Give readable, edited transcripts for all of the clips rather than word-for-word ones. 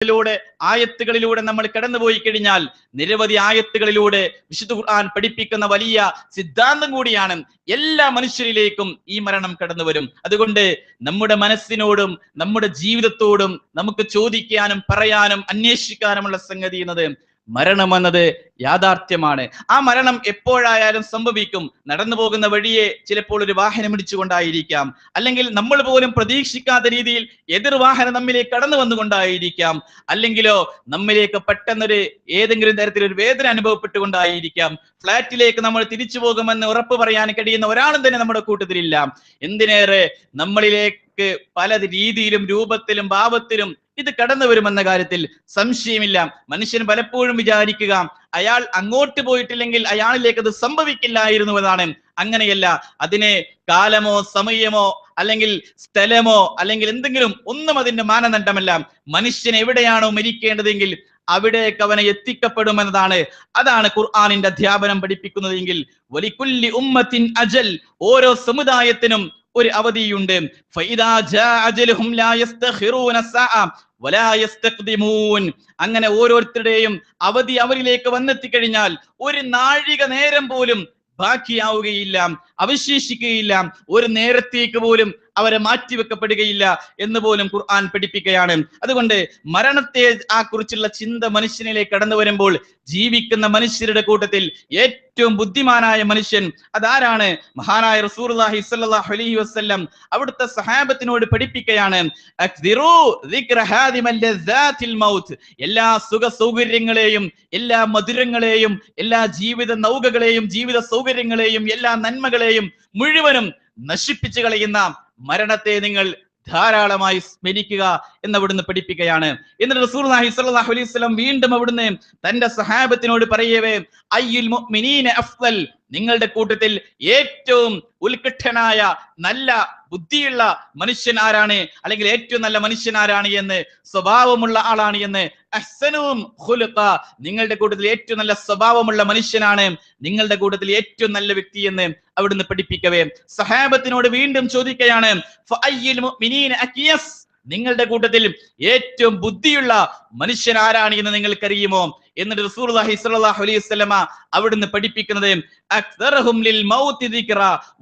ിലൂടെ ആയത്തുകളിലൂടെ നമ്മൾ കടന്നുപോയി കഴിഞ്ഞാൽ നിരവധി ആയത്തുകളിലൂടെ വിശുദ്ധ ഖുർആൻ പഠിപ്പിക്കുന്ന വലിയ സിദ്ധാന്തം കൂടിയാണ്. എല്ലാ മനുഷ്യരിലേക്കും ഈ മരണം കടന്നു വരും. അതുകൊണ്ട് നമ്മുടെ മനസ്സിനോടും നമ്മുടെ ജീവിതത്തോടും നമുക്ക് ചോദിക്കാനും പറയാനും അന്വേഷിക്കാനുമുള്ള സംഗതി എന്നത് മരണം എന്നത് യാഥാർത്ഥ്യമാണ്. ആ മരണം എപ്പോഴായാലും സംഭവിക്കും. നടന്നു പോകുന്ന വഴിയെ ചിലപ്പോൾ ഒരു വാഹനം ഇടിച്ചുകൊണ്ടായിരിക്കാം, അല്ലെങ്കിൽ നമ്മൾ പോലും പ്രതീക്ഷിക്കാത്ത രീതിയിൽ എതിർ വാഹനം നമ്മിലേക്ക് കടന്നു വന്നുകൊണ്ടായിരിക്കാം, അല്ലെങ്കിലോ നമ്മിലേക്ക് പെട്ടെന്നൊരു ഏതെങ്കിലും തരത്തിലൊരു വേദന അനുഭവപ്പെട്ടുകൊണ്ടായിരിക്കാം. ഫ്ലാറ്റിലേക്ക് നമ്മൾ തിരിച്ചു പോകുമെന്ന് ഉറപ്പ് പറയാൻ കഴിയുന്ന ഒരാളും തന്നെ നമ്മുടെ കൂട്ടത്തിലില്ല. എന്തിനേറെ നമ്മളിലേക്ക് പല രീതിയിലും രൂപത്തിലും ഭാവത്തിലും ഇത് കടന്നു വരുമെന്ന കാര്യത്തിൽ സംശയമില്ല. മനുഷ്യൻ പലപ്പോഴും വിചാരിക്കുക അയാൾ അങ്ങോട്ട് പോയിട്ടില്ലെങ്കിൽ അയാളിലേക്ക് അത് സംഭവിക്കില്ലായിരുന്നു എന്നാണ്. അങ്ങനെയല്ല. അതിനെ കാലമോ സമയമോ അല്ലെങ്കിൽ സ്ഥലമോ അല്ലെങ്കിൽ എന്തെങ്കിലും ഒന്നും അതിന്റെ മാനദണ്ഡമല്ല. മനുഷ്യൻ എവിടെയാണോ മരിക്കേണ്ടതെങ്കിൽ അവിടേക്ക് അവനെ എത്തിക്കപ്പെടുമെന്നതാണ്. അതാണ് ഖുർആനിന്റെ അധ്യാപനം പഠിപ്പിക്കുന്നതെങ്കിൽ വലികുല്ലി ഉമ്മത്തിൻ അജൽ, ഓരോ സമുദായത്തിനും ഒരു അവധിയുണ്ട്. ഫഇദാ ജാ അജലുഹും ലാ യസ്തഖിറൂന സഅ വലാ യസ്തഖ്ദിമൂൻ. അങ്ങനെ ഓരോരുത്തരുടെയും അവധി അവരിലേക്ക് വന്നെത്തിക്കഴിഞ്ഞാൽ ഒരു നാഴിക നേരം പോലും ബാക്കിയാവുകയില്ല, അവശേഷിക്കുകയില്ല. ഒരു നേരത്തേക്ക് പോലും അവരെ മാറ്റിവെക്കപ്പെടുകയില്ല എന്ന് പോലും ഖുർആൻ പഠിപ്പിക്കുകയാണ്. അതുകൊണ്ട് മരണത്തെ ആ കുറിച്ചുള്ള ചിന്ത മനുഷ്യനിലേക്ക് കടന്നു വരുമ്പോൾ ജീവിക്കുന്ന മനുഷ്യരുടെ കൂട്ടത്തിൽ ഏറ്റവും ബുദ്ധിമാനായ മനുഷ്യൻ അതാരാണ്? മഹാനായ റസൂലുള്ളാഹി സ്വല്ലല്ലാഹു അലൈഹി വസല്ലം അവിടുത്തെ സഹാബത്തിനോട് പഠിപ്പിക്കുകയാണ്, അക്ദിറു ദിക്ര ഹാദിമൽ ലസ്സാത്തിൽ മൗത്ത്. എല്ലാ സുഖ സൗകര്യങ്ങളെയും എല്ലാ മധുരങ്ങളെയും എല്ലാ ജീവിത നൗകകളെയും ജീവിത സൗകര്യങ്ങളെയും എല്ലാ നന്മകളെയും മുഴുവനും നശിപ്പിച്ചു കളയുന്ന മരണത്തെ നിങ്ങൾ ധാരാളമായി സ്മരിക്കുക എന്നവിടുന്ന് പഠിപ്പിക്കുകയാണ്. എന്നിട്ട് റസൂലുള്ളാഹി സ്വല്ലല്ലാഹു അലൈഹി വസല്ലം വീണ്ടും അവിടുന്ന് തന്റെ സഹാബത്തിനോട് പറയവേ, അയ്യുൽ മുഅ്മിനീന അഫ്ളൽ, നിങ്ങളുടെ കൂട്ടത്തിൽ ഏറ്റവും ഉത്കൃഷ്ടനായ നല്ല ബുദ്ധിയുള്ള മനുഷ്യൻ ആരാണ്, അല്ലെങ്കിൽ ഏറ്റവും നല്ല മനുഷ്യൻ ആരാണ് എന്ന്, സ്വഭാവമുള്ള ആളാണ് എന്ന്, അഹ്സനുഹും ഖുലുഖ, നിങ്ങളുടെ കൂട്ടത്തിൽ ഏറ്റവും നല്ല സ്വഭാവമുള്ള മനുഷ്യനാണ് നിങ്ങളുടെ കൂട്ടത്തിൽ ഏറ്റവും നല്ല വ്യക്തി എന്ന് അവിടുന്ന് പഠിപ്പിക്കവേ സഹാബത്തിനോട് വീണ്ടും ചോദിക്കുകയാണ്, ഫഅയ്യുൽ മുഅ്മിനീന അക്യസ്, നിങ്ങളുടെ കൂട്ടത്തിൽ ഏറ്റവും ബുദ്ധിയുള്ള മനുഷ്യൻ ആരാണ് എന്ന് നിങ്ങൾക്കറിയുമോ? എന്നിട്ട് റസൂലുള്ളാഹി സ്വല്ലല്ലാഹു അലൈഹി വസല്ലമ അവിടുന്ന് പഠിപ്പിക്കുന്നത്, അക്സറഹും ലിൽ മൗതി ദിക്റ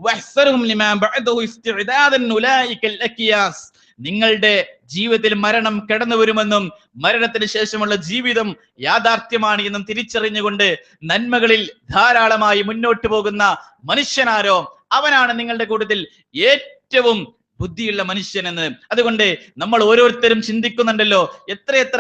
വഅഹ്സറുഹും ലിമാ ബഅദഹു ഇസ്തിഅദാദൻ ഉലൈകൽ അക്യാസ്. നിങ്ങളുടെ ജീവിതത്തിൽ മരണം കടന്നു വരുമെന്നും മരണത്തിന് ശേഷമുള്ള ജീവിതം യാഥാർത്ഥ്യമാണ് എന്നും തിരിച്ചറിഞ്ഞുകൊണ്ട് നന്മകളിൽ ധാരാളമായി മുന്നോട്ട് പോകുന്ന മനുഷ്യനാരോ അവനാണ് നിങ്ങളുടെ കൂട്ടത്തിൽ ഏറ്റവും ബുദ്ധിയുള്ള മനുഷ്യനെന്ന്. അതുകൊണ്ട് നമ്മൾ ഓരോരുത്തരും ചിന്തിക്കുന്നുണ്ടല്ലോ, എത്രയെത്ര